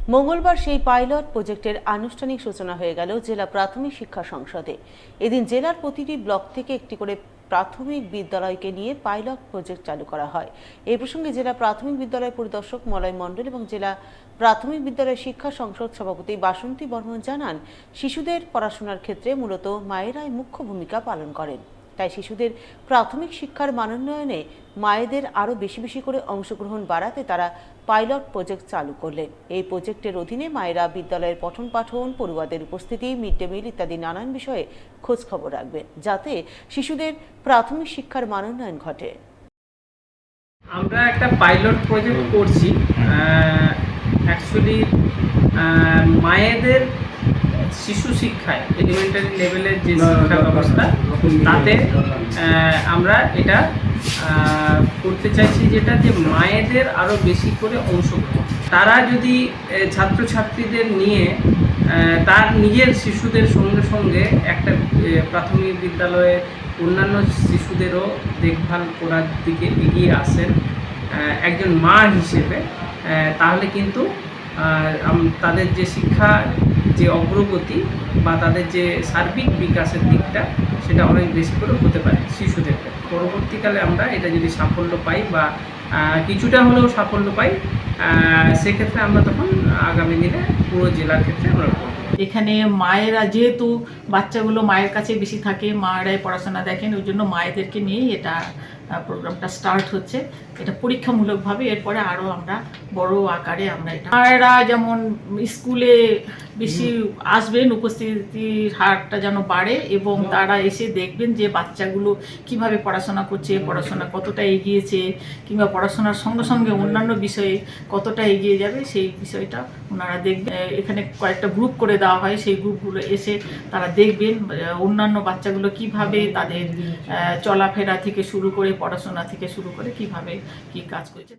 মঙ্গলবার সেই পাইলট প্রজেক্টের আনুষ্ঠানিক সূচনা হয়ে গেল জেলা প্রাথমিক শিক্ষা সংসদে। এদিন জেলার প্রতিটি ব্লক থেকে একটি করে প্রাথমিক বিদ্যালয়কে নিয়ে পাইলট প্রজেক্ট চালু করা হয়। এই প্রসঙ্গে জেলা প্রাথমিক বিদ্যালয় পরিদর্শক মলয় মণ্ডল এবং জেলা প্রাথমিক বিদ্যালয় শিক্ষা সংসদ সভাপতি বাসন্তী বর্মন জানান, শিশুদের পড়াশোনার ক্ষেত্রে মূলত মায়েরাই মুখ্য ভূমিকা পালন করেন। তাই শিশুদের প্রাথমিক শিক্ষার মানোন্নয়নে মায়েদের আরও বেশি বেশি করে অংশগ্রহণ বাড়াতে তারা পাইলট প্রজেক্ট চালু করলেন। এই প্রজেক্টের অধীনে মায়েরা বিদ্যালয়ের পঠন পাঠন, পড়ুয়াদের উপস্থিতি, মিড ডে মিল ইত্যাদি নানান বিষয়ে খোঁজ খবর রাখবেন, যাতে শিশুদের প্রাথমিক শিক্ষার মানোন্নয়ন ঘটে। আমরা একটা পাইলট প্রজেক্ট করছি। অ্যাকচুয়ালি মায়েদের শিশু শিক্ষায় এলিমেন্টারি লেভেলের যে শিক্ষা ব্যবস্থা, তাতে আমরা এটা করতে চাইছি, যেটা যে মায়েদের আরও বেশি করে অংশগ্রহণ। তারা যদি ছাত্রছাত্রীদের নিয়ে তার নিজের শিশুদের সঙ্গে সঙ্গে একটা প্রাথমিক বিদ্যালয়ের অন্যান্য শিশুদেরও দেখভাল করার দিকে এগিয়ে আসেন একজন মা হিসেবে, তাহলে কিন্তু তাদের যে শিক্ষা যে অগ্রগতি বা তাদের যে সার্বিক বিকাশের দিকটা, সেটা অনেক বেশি করে হতে পারে শিশুদের। পরবর্তীকালে আমরা এটা যদি সাফল্য পাই বা কিছুটা হলেও সাফল্য পাই, সেক্ষেত্রে আমরা তখন আগামী দিনে পুরো জেলার ক্ষেত্রে আমরা করব। এখানে মায়েরা যেহেতু বাচ্চাগুলো মায়ের কাছে বেশি থাকে, মায়েরাই পড়াশোনা দেখেন, ওই জন্য মায়েদেরকে নিয়েই এটা প্রোগ্রামটা স্টার্ট হচ্ছে। এটা পরীক্ষামূলকভাবে, এরপরে আরও আমরা বড় আকারে আমরা এটা মায়েরা যেমন স্কুলে বেশি আসবেন, উপস্থিতির হারটা যেন বাড়ে এবং তারা এসে দেখবেন যে বাচ্চাগুলো কিভাবে পড়াশোনা করছে, পড়াশোনা কতটা এগিয়েছে, কিংবা পড়াশোনার সঙ্গে সঙ্গে অন্যান্য বিষয়ে কতটা এগিয়ে যাবে, সেই বিষয়টা ওনারা দেখবেন। এখানে কয়েকটা গ্রুপ করে দেওয়া হয়, সেই গ্রুপগুলো এসে তারা দেখবেন অন্যান্য বাচ্চাগুলো কিভাবে তাদের চলাফেরা থেকে শুরু করে, পড়াশোনা থেকে শুরু করে কিভাবে কি কাজ করছে।